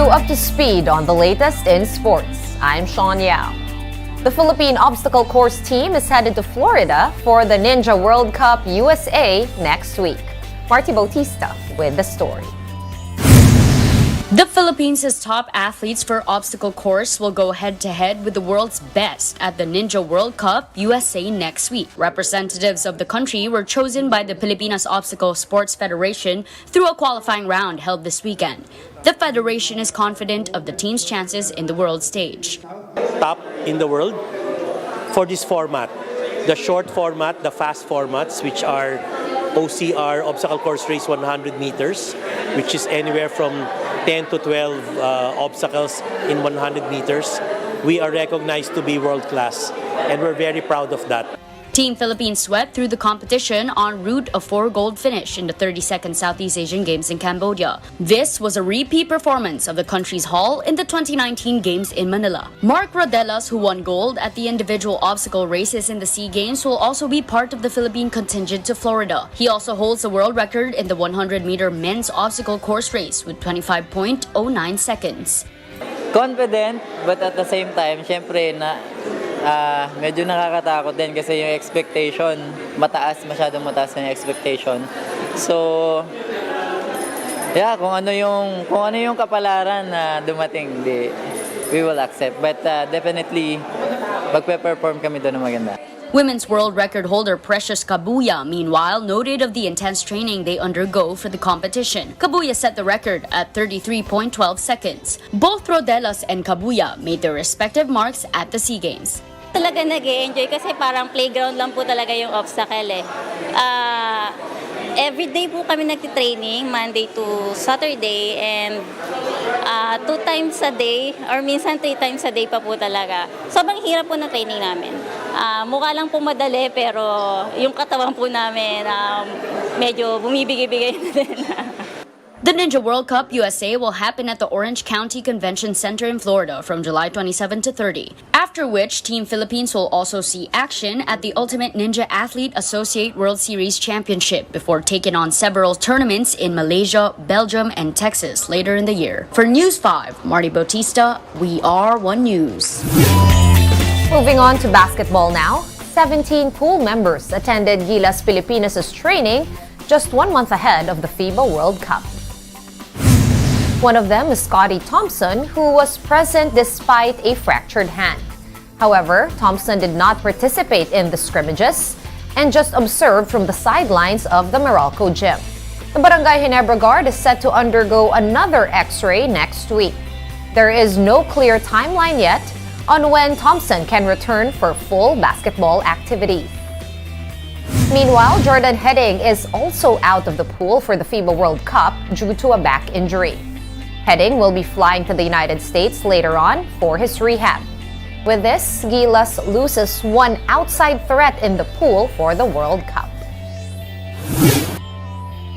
up to speed on the latest in sports. I'm Sean Yao. The Philippine obstacle course team is headed to Florida for the Ninja World Cup USA next week. Marty Bautista with the story. The Philippines' top athletes for obstacle course will go head-to-head with the world's best at the Ninja World Cup USA next week. Representatives of the country were chosen by the Pilipinas Obstacle Sports Federation through a qualifying round held this weekend. The federation is confident of the team's chances in the world stage. Top in the world for this format. The short format, the fast formats, which are OCR, Obstacle Course Race 100 meters, which is anywhere from 10 to 12 obstacles in 100 meters. We are recognized to be world-class, and we're very proud of that. Team Philippines swept through the competition en route a 4-gold finish in the 32nd Southeast Asian Games in Cambodia. This was a repeat performance of the country's haul in the 2019 Games in Manila. Mark Rodelas, who won gold at the individual obstacle races in the SEA Games, will also be part of the Philippine contingent to Florida. He also holds the world record in the 100-meter men's obstacle course race with 25.09 seconds. Confident, but at the same time, syempre medyo nakakatakot din kasi yung expectation, masyadong mataas yung expectation. So, yeah, kung ano yung kapalaran na dumating, we will accept. But definitely, magpe-perform kami doon na maganda. Women's world record holder Precious Kabuya, meanwhile, noted of the intense training they undergo for the competition. Kabuya set the record at 33.12 seconds. Both Rodelas and Kabuya made their respective marks at the SEA Games. Talaga nag-e-enjoy kasi parang playground lang po talaga yung obstacle eh. Everyday po kami nagtitraining, Monday to Saturday, and 2 times a day or minsan 3 times a day pa po talaga. Sobrang hirap po ng training namin. Mukha lang po madali pero yung katawan po namin medyo bumibigay-bigay na din. The Ninja World Cup USA will happen at the Orange County Convention Center in Florida from July 27 to 30, after which Team Philippines will also see action at the Ultimate Ninja Athlete Associate World Series Championship before taking on several tournaments in Malaysia, Belgium, and Texas later in the year. For News 5, Marty Bautista, We Are One News. Moving on to basketball now. 17 pool members attended Gilas Pilipinas' training just 1 month ahead of the FIBA World Cup. One of them is Scottie Thompson, who was present despite a fractured hand. However, Thompson did not participate in the scrimmages and just observed from the sidelines of the Meralco gym. The Barangay Ginebra guard is set to undergo another X-ray next week. There is no clear timeline yet on when Thompson can return for full basketball activities. Meanwhile, Jordan Heading is also out of the pool for the FIBA World Cup due to a back injury. Heading will be flying to the United States later on for his rehab. With this, Gilas loses one outside threat in the pool for the World Cup.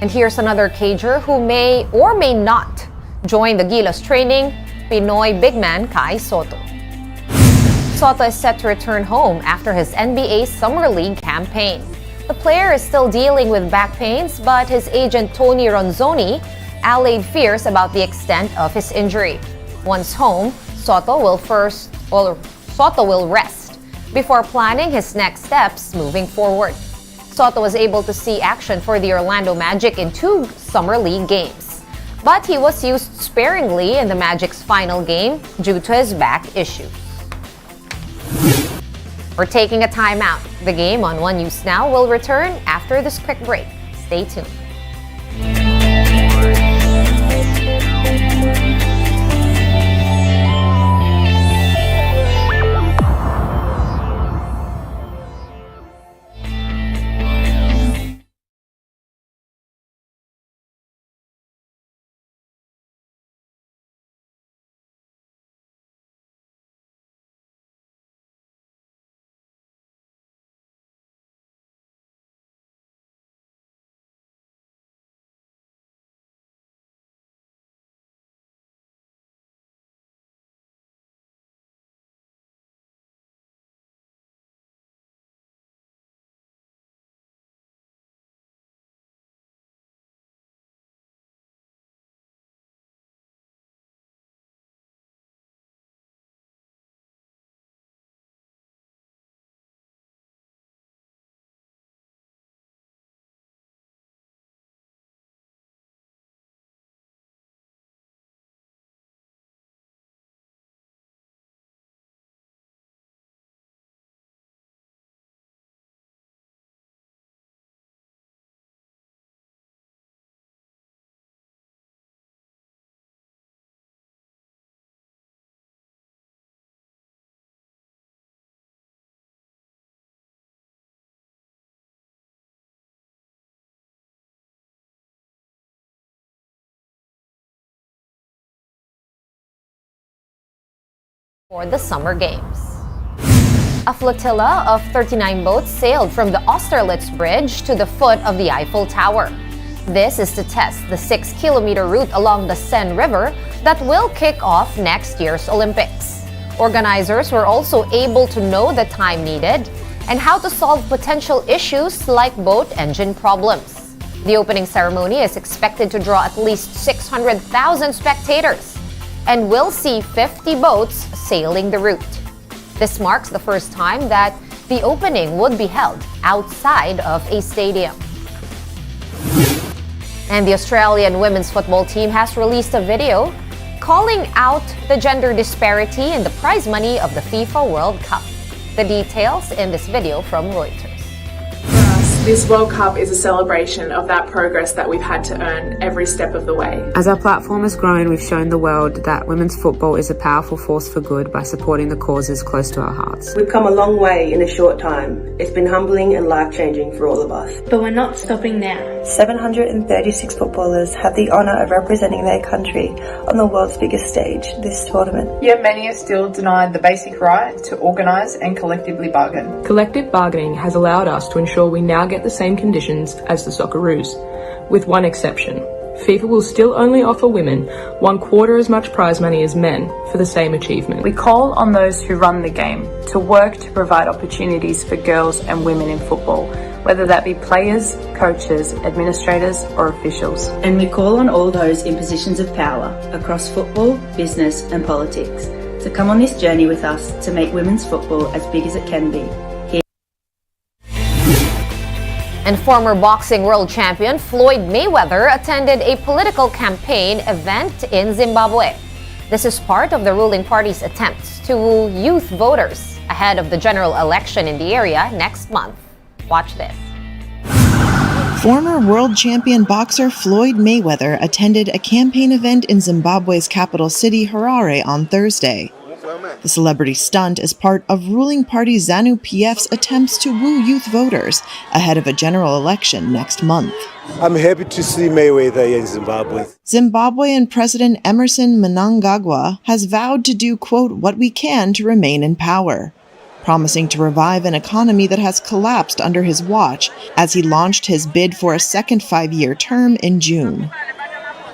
And here's another cager who may or may not join the Gilas training, Pinoy big man Kai Sotto. Sotto is set to return home after his NBA Summer League campaign. The player is still dealing with back pains, but his agent Tony Ronzoni allayed fears about the extent of his injury. Once home, Sotto will rest before planning his next steps moving forward. Sotto was able to see action for the Orlando Magic in 2 Summer League games, but he was used sparingly in the Magic's final game due to his back issues. We're taking a timeout. The game on One News Now will return after this quick break. Stay tuned. for the Summer Games. A flotilla of 39 boats sailed from the Austerlitz Bridge to the foot of the Eiffel Tower. This is to test the 6-kilometer route along the Seine River that will kick off next year's Olympics. Organizers were also able to know the time needed and how to solve potential issues like boat engine problems. The opening ceremony is expected to draw at least 600,000 spectators and will see 50 boats sailing the route. This marks the first time that the opening would be held outside of a stadium. And the Australian women's football team has released a video calling out the gender disparity in the prize money of the FIFA World Cup. The details in this video from Reuters. This World Cup is a celebration of that progress that we've had to earn every step of the way. As our platform has grown, we've shown the world that women's football is a powerful force for good by supporting the causes close to our hearts. We've come a long way in a short time. It's been humbling and life-changing for all of us. But we're not stopping now. 736 footballers have the honour of representing their country on the world's biggest stage, this tournament. Yet many are still denied the basic right to organise and collectively bargain. Collective bargaining has allowed us to ensure we now get the same conditions as the Socceroos, with one exception. FIFA will still only offer women 1/4 as much prize money as men for the same achievement. We call on those who run the game to work to provide opportunities for girls and women in football, whether that be players, coaches, administrators or officials. And we call on all those in positions of power across football, business and politics to come on this journey with us to make women's football as big as it can be. And former boxing world champion Floyd Mayweather attended a political campaign event in Zimbabwe. This is part of the ruling party's attempts to woo youth voters ahead of the general election in the area next month. Watch this. Former world champion boxer Floyd Mayweather attended a campaign event in Zimbabwe's capital city, Harare, on Thursday. The celebrity stunt is part of ruling party ZANU-PF's attempts to woo youth voters ahead of a general election next month. I'm happy to see Mayweather in Zimbabwe. Zimbabwean President Emerson Mnangagwa has vowed to do, quote, what we can to remain in power, promising to revive an economy that has collapsed under his watch as he launched his bid for a second 5-year term in June.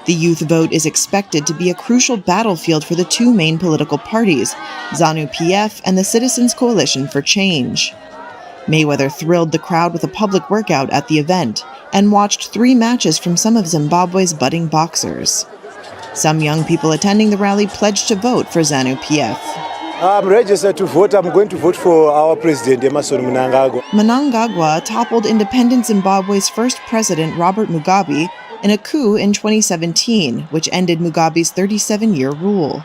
The youth vote is expected to be a crucial battlefield for the two main political parties, ZANU-PF and the Citizens Coalition for Change. Mayweather thrilled the crowd with a public workout at the event and watched 3 matches from some of Zimbabwe's budding boxers. Some young people attending the rally pledged to vote for ZANU-PF. I'm registered to vote. I'm going to vote for our president, Emerson Mnangagwa. Mnangagwa toppled independent Zimbabwe's first president, Robert Mugabe, in a coup in 2017, which ended Mugabe's 37-year rule.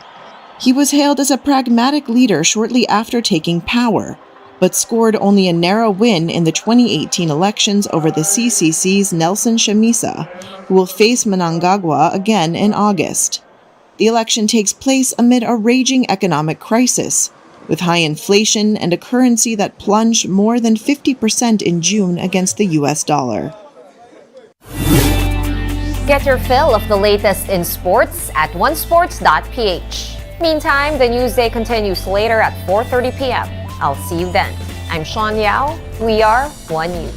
He was hailed as a pragmatic leader shortly after taking power, but scored only a narrow win in the 2018 elections over the CCC's Nelson Chamisa, who will face Mnangagwa again in August. The election takes place amid a raging economic crisis, with high inflation and a currency that plunged more than 50% in June against the US dollar. Get your fill of the latest in sports at onesports.ph. Meantime, the Newsday continues later at 4:30 p.m. I'll see you then. I'm Sean Yao. We are One News.